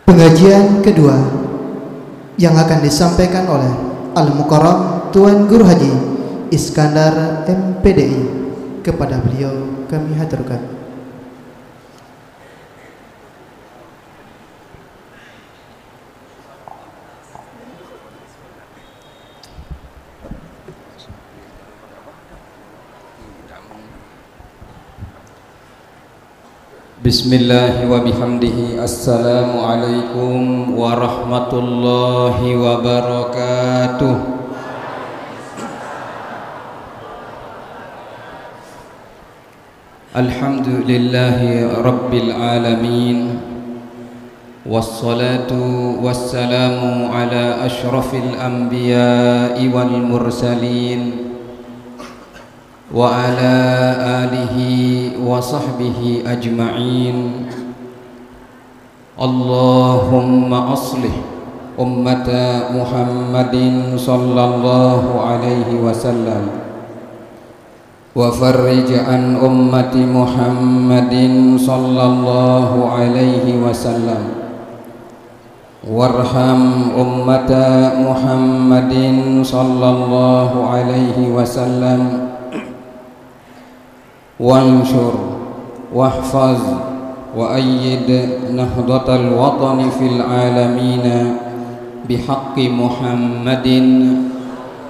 Pengajian kedua yang akan disampaikan oleh Al-Mukarram Tuan Guru Haji Iskandar MPDI. Kepada beliau kami haturkan. Bismillahi wa bihamdihi. Assalamualaikum warahmatullahi wabarakatuh. Alhamdulillahi rabbil alamin, wassalatu wassalamu ala ashrafil anbiya'i wal mursalin wa ala alihi wa sahbihi ajma'in. Allahumma aslih ummata Muhammadin sallallahu alaihi wasallam wa farrij an ummati Muhammadin sallallahu alaihi wasallam warham ummata Muhammadin sallallahu alaihi wasallam wansur wahfaz wa ayyid nahdatal watani fil alamina bihaqqi Muhammadin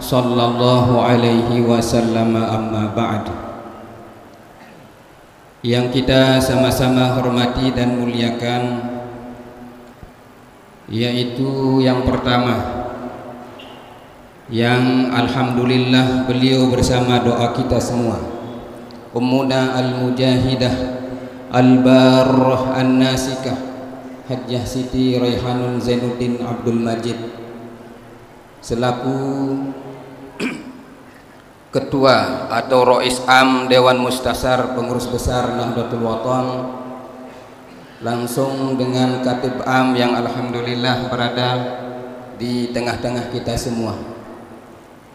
sallallahu alaihi wasallam, amma ba'd. Yang kita sama-sama hormati dan muliakan, yaitu yang pertama, yang alhamdulillah beliau bersama doa kita semua, Ummuna al-Mujahidah al-Barrah an-Nasikah Hajjah Siti Raihanun Zainuddin Abdul Majid selaku Ketua atau Rois Am Dewan Mustasar Pengurus Besar Nahdlatul Watan, langsung dengan Katib Am yang alhamdulillah berada di tengah-tengah kita semua,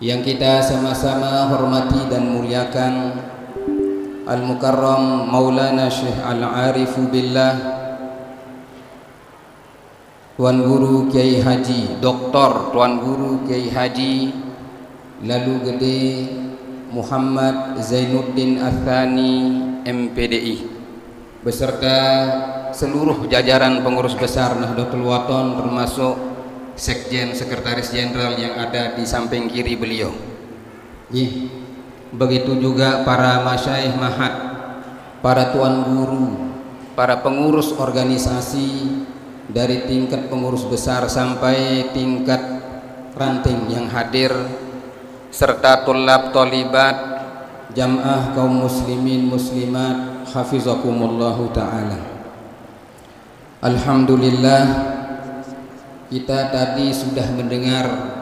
yang kita sama-sama hormati dan muliakan, Al-Mukarram Maulana Syekh Al-Arifu Billah Tuan Guru Kiai Haji Dr. Tuan Guru Kiai Haji Lalu Gede Muhammad Zainuddin Athani MPDI beserta seluruh jajaran pengurus besar Nahdlatul Watan, termasuk Sekjen Sekretaris Jenderal yang ada di samping kiri beliau. Begitu juga para masyaikh mahat, para tuan guru, para pengurus organisasi dari tingkat pengurus besar sampai tingkat ranting yang hadir, serta tulab tolibat, jamaah kaum muslimin muslimat hafizakumullahu ta'ala. Alhamdulillah, kita tadi sudah mendengar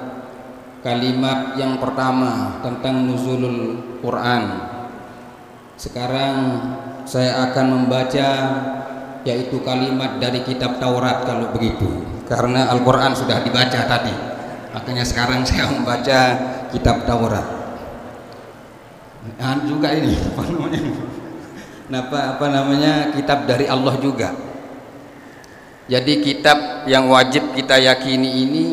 kalimat yang pertama tentang nuzulul Quran. Sekarang saya akan membaca yaitu kalimat dari kitab Taurat kalau begitu, karena Al-Quran sudah dibaca tadi, makanya sekarang saya membaca kitab Taurat. Juga ini apa namanya kitab dari Allah juga. Jadi kitab yang wajib kita yakini ini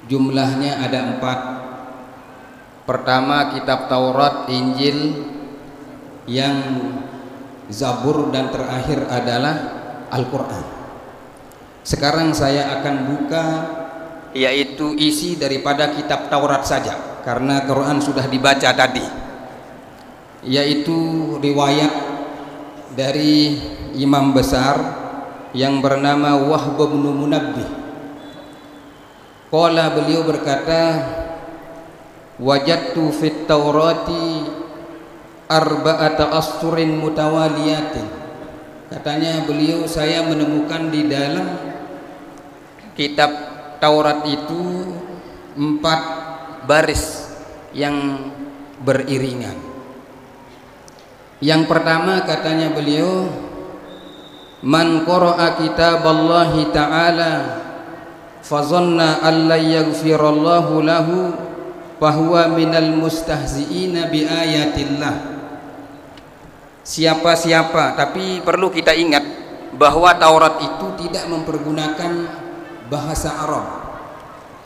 jumlahnya ada 4. Pertama kitab Taurat, Injil, yang Zabur, dan terakhir adalah Al-Quran. Sekarang saya akan buka yaitu isi daripada kitab Taurat saja, karena Quran sudah dibaca tadi, yaitu riwayat dari imam besar yang bernama Wahb bin Munabbih. Qala, beliau berkata, wajadtu fit Taurati arba'ata asturin mutawaliyatin. Katanya beliau, saya menemukan di dalam kitab Taurat itu 4 baris yang beriringan. Yang pertama katanya beliau, man qara'a kitaballahi ta'ala fazanna alla yaghfirallahu lahu fahuwa minal mustahzi'ina bi ayatillah. Siapa-siapa, tapi perlu kita ingat bahwa Taurat itu tidak mempergunakan bahasa Arab.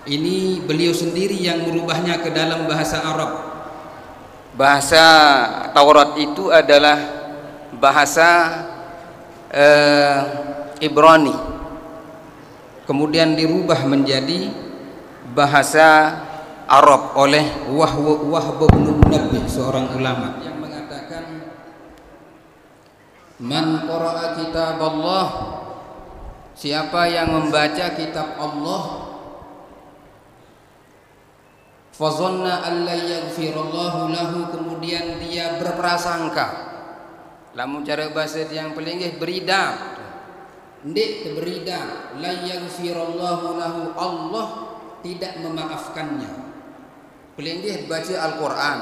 Ini beliau sendiri yang merubahnya ke dalam bahasa Arab. Bahasa Taurat itu adalah bahasa Ibrani, kemudian dirubah menjadi bahasa Arab oleh Wahb bin Munabbih, seorang ulama yang mengatakan, man qara'a kitab Allah, siapa yang membaca kitab Allah, fazanna an la yaghfirallahu lahu, kemudian dia berprasangka, lamun cara bahasa yang paling beridap, ndik beridap, la yaghfirallahu lahu, Allah tidak memaafkannya. Paling baca Al-Quran,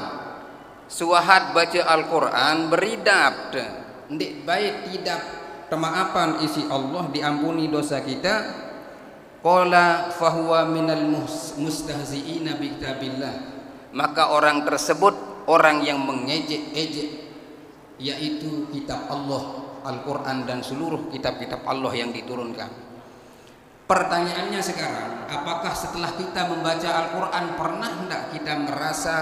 suahat baca Al-Quran beridap, ndik baik tidak pemaafan isi Allah, diampuni dosa kita. Qala fahuwa minal mustahzi'ina bi kitabillah, maka orang tersebut orang yang mengejek-ejek yaitu kitab Allah, Al-Quran dan seluruh kitab-kitab Allah yang diturunkan. Pertanyaannya sekarang, apakah setelah kita membaca Al-Quran pernah tidak kita merasa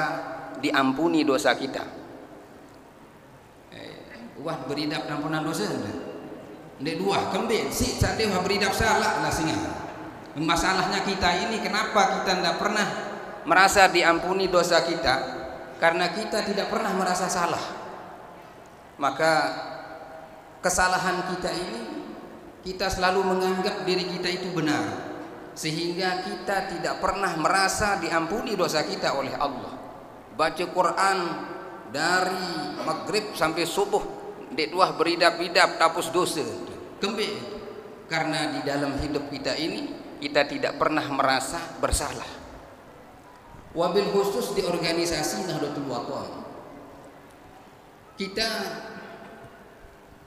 diampuni dosa kita? Wah beridap ampunan dosa ndak dua kembali si sadeh beridap salah lah singa. Masalahnya kita ini kenapa kita tidak pernah merasa diampuni dosa kita? Karena kita tidak pernah merasa salah. Maka kesalahan kita ini, kita selalu menganggap diri kita itu benar, sehingga kita tidak pernah merasa diampuni dosa kita oleh Allah. Baca Quran dari maghrib sampai subuh, dek dua beridap-idap tapus dosa kembali, karena di dalam hidup kita ini kita tidak pernah merasa bersalah. Wabil khusus di organisasi Nahdlatul Wathon, kita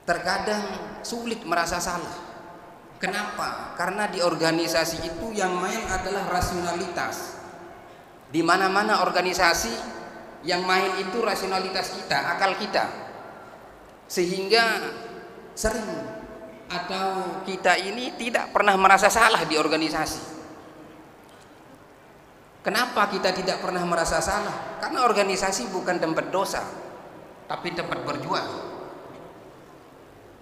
terkadang sulit merasa salah. Kenapa? Karena di organisasi itu yang main adalah rasionalitas. Di mana-mana organisasi yang main itu rasionalitas kita, akal kita, sehingga sering atau kita ini tidak pernah merasa salah di organisasi. Kenapa kita tidak pernah merasa salah? Karena organisasi bukan tempat dosa, tapi tempat berjuang.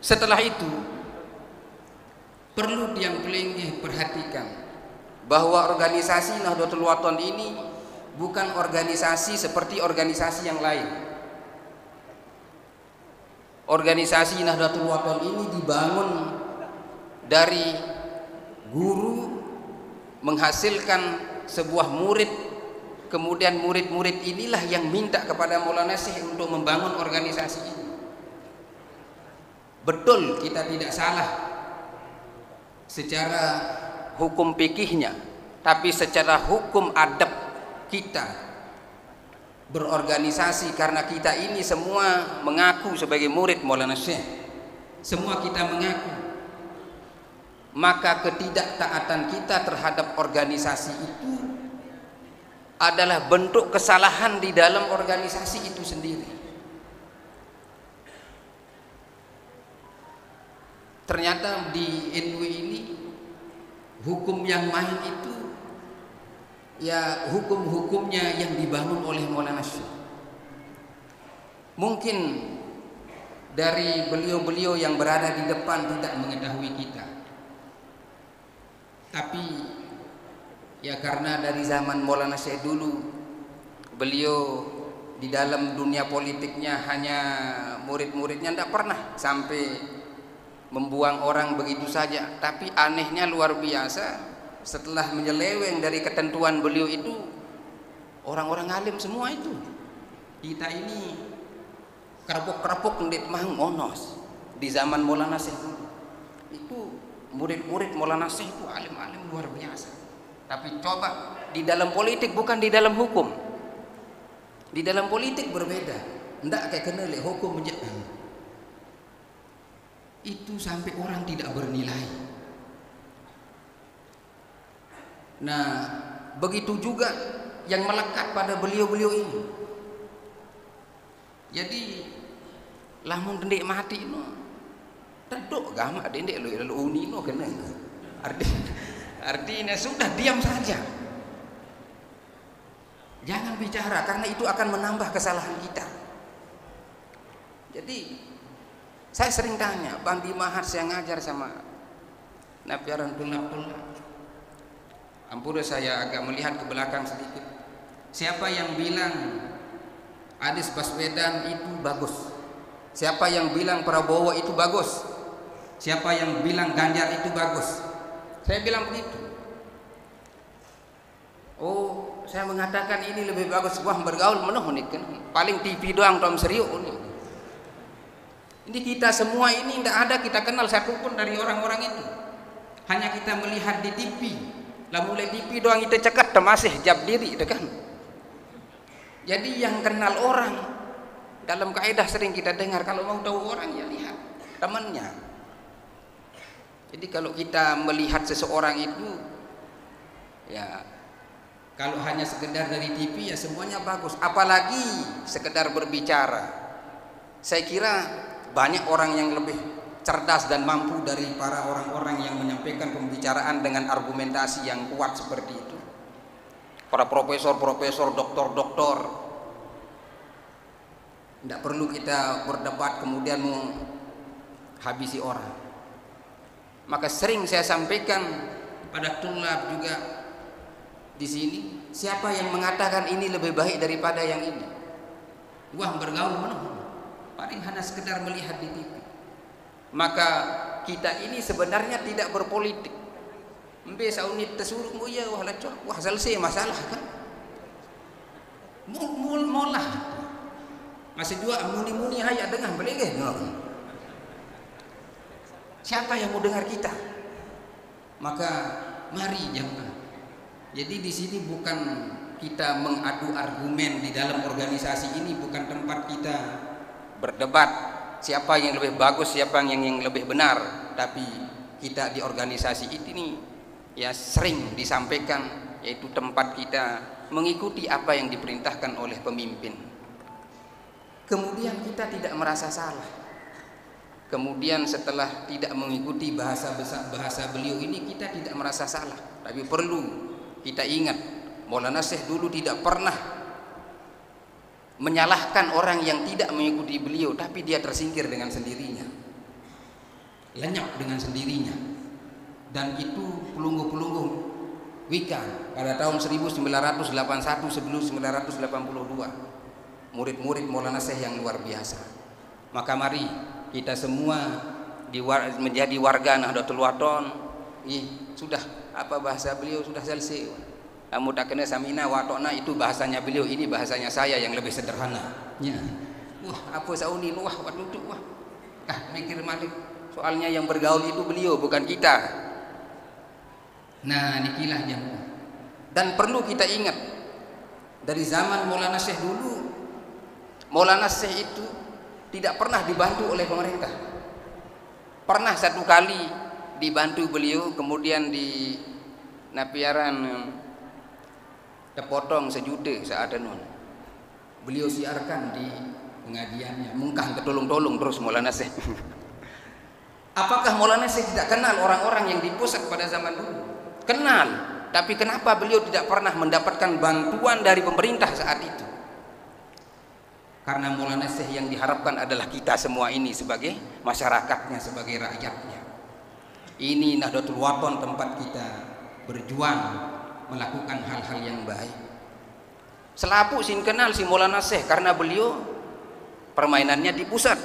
Setelah itu perlu yang paling perhatikan bahwa organisasi Nahdlatul Wathon ini bukan organisasi seperti organisasi yang lain. Organisasi Nahdlatul Wathon ini dibangun dari guru menghasilkan sebuah murid, kemudian murid-murid inilah yang minta kepada Maulana Syekh untuk membangun organisasi ini. Betul kita tidak salah secara hukum fikihnya, tapi secara hukum adab kita berorganisasi, karena kita ini semua mengaku sebagai murid Maulana Syekh, semua kita mengaku, maka ketidaktaatan kita terhadap organisasi itu adalah bentuk kesalahan di dalam organisasi itu sendiri. Ternyata di NU ini hukum yang main itu ya hukum-hukumnya yang dibangun oleh Maulana Syekh. Mungkin dari beliau-beliau yang berada di depan tidak mengetahui kita, tapi ya karena dari zaman Maulana Syekh dulu beliau di dalam dunia politiknya hanya murid-muridnya, tidak pernah sampai membuang orang begitu saja. Tapi anehnya luar biasa, setelah menyeleweng dari ketentuan beliau itu, orang-orang alim semua itu. Kita ini kerapuk-kerapuk ndek mah ngonos di zaman Maulana Syekh itu, murid-murid Maulana Syekh itu alim-alim luar biasa. Tapi coba di dalam politik, bukan di dalam hukum. Di dalam politik berbeda, ndak kayak kenal hukum menjadi itu sampai orang tidak bernilai. Nah, begitu juga yang melekat pada beliau-beliau ini. Jadi lamun ndek mati no, Taduk gama dendek lu unino kena. Artinya sudah diam saja. Jangan bicara karena itu akan menambah kesalahan kita. Jadi saya sering tanya, Bang di Mahat saya ngajar sama napiaran tulak-tulak. Ampun saya agak melihat ke belakang sedikit. Siapa yang bilang Anies Baswedan itu bagus? Siapa yang bilang Prabowo itu bagus? Siapa yang bilang Ganjar itu bagus? Saya bilang begitu. Oh, saya mengatakan ini lebih bagus. Wah, bergaul menuh nih kan. Paling TV doang tom serius nih. Ini kita semua ini tidak ada kita kenal satupun dari orang-orang itu. Hanya kita melihat di TV. Lah mulai TV doang kita cekat masih jab diri itu kan. Jadi yang kenal orang dalam kaidah sering kita dengar kalau mau tahu orang ya lihat temannya. Jadi kalau kita melihat seseorang itu ya kalau hanya sekedar dari TV ya semuanya bagus, apalagi sekedar berbicara. Saya kira banyak orang yang lebih cerdas dan mampu dari para orang-orang yang menyampaikan pembicaraan dengan argumentasi yang kuat seperti itu. Para profesor-profesor, doktor-doktor. Tidak perlu kita berdebat kemudian menghabisi orang. Maka sering saya sampaikan pada tulab juga di sini, siapa yang mengatakan ini lebih baik daripada yang ini? Wah, bergaul mana? Paling hanya sekedar melihat di TV. Maka kita ini sebenarnya tidak berpolitik. Mbesa unit tersuruh ya wah lacok, wah selesai masalah kan? Molah. Masih juga muni-muni hayat dengar belengeh. Siapa yang mau dengar kita? Maka mari jangan. Jadi di sini bukan kita mengadu argumen di dalam organisasi ini, bukan tempat kita berdebat siapa yang lebih bagus, siapa yang lebih benar. Tapi kita di organisasi ini ya sering disampaikan yaitu tempat kita mengikuti apa yang diperintahkan oleh pemimpin. Kemudian kita tidak merasa salah. Kemudian setelah tidak mengikuti bahasa beliau ini kita tidak merasa salah. Tapi perlu kita ingat Maulana Syekh dulu tidak pernah menyalahkan orang yang tidak mengikuti beliau, tapi dia tersingkir dengan sendirinya, lenyap dengan sendirinya. Dan itu pelunggu-pelunggu Wika pada tahun 1981 sebelum 1982, murid-murid Maulana Syekh yang luar biasa. Maka mari kita semua menjadi warga Nahdlatul Wathon. Sudah apa bahasa beliau sudah selesai. Kamu tak kena samina watona itu bahasanya beliau, ini bahasanya saya yang lebih sederhana. Ya. Wah, apa sauni wah waduduk wah. Mikir malik. Soalnya yang bergaul itu beliau bukan kita. Nah, nikilah yang. Dan perlu kita ingat dari zaman Maulana Syekh dulu, Maulana Syekh itu tidak pernah dibantu oleh pemerintah. Pernah satu kali dibantu beliau, kemudian di napiaran terpotong sejuta saat nun. Beliau siarkan di pengajiannya, mungkah ketolong-tolong terus Maulana Syekh. Apakah Maulana Syekh tidak kenal orang-orang yang di pusat pada zaman dulu? Kenal, tapi kenapa beliau tidak pernah mendapatkan bantuan dari pemerintah saat itu? Karena Maulana Syekh yang diharapkan adalah kita semua ini sebagai masyarakatnya, sebagai rakyatnya. Ini Nahdlatul Wathon, tempat kita berjuang melakukan hal-hal yang baik. Selapuk sin kenal si Maulana Syekh karena beliau permainannya di pusat.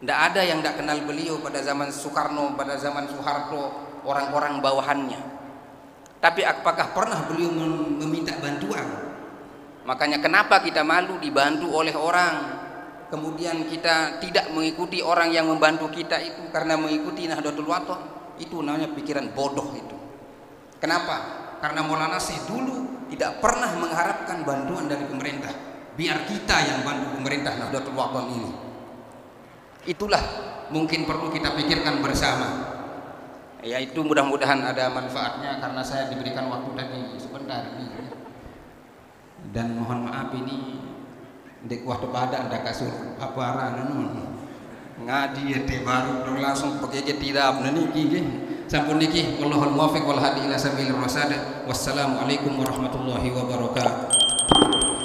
Tidak ada yang tidak kenal beliau pada zaman Soekarno, pada zaman Soeharto, orang-orang bawahannya. Tapi apakah pernah beliau meminta bantuan? Makanya kenapa kita malu dibantu oleh orang, kemudian kita tidak mengikuti orang yang membantu kita itu karena mengikuti Nahdlatul Wathon? Itu namanya pikiran bodoh itu. Kenapa? Karena Maulana Syekh dulu tidak pernah mengharapkan bantuan dari pemerintah. Biar kita yang bantu pemerintah Nahdlatul Wathon ini. Itulah mungkin perlu kita pikirkan bersama. Yaitu mudah-mudahan ada manfaatnya karena saya diberikan waktu tadi sebentar ini. Dan mohon maaf ini dek waktu pada anda kasur apa arah nun. ngaji ete baru dong langsung pakai ke tidak niki sampun niki wallahul muwaffiq wal hadi ila sabilir rasyad. Wassalamualaikum warahmatullahi wabarakatuh.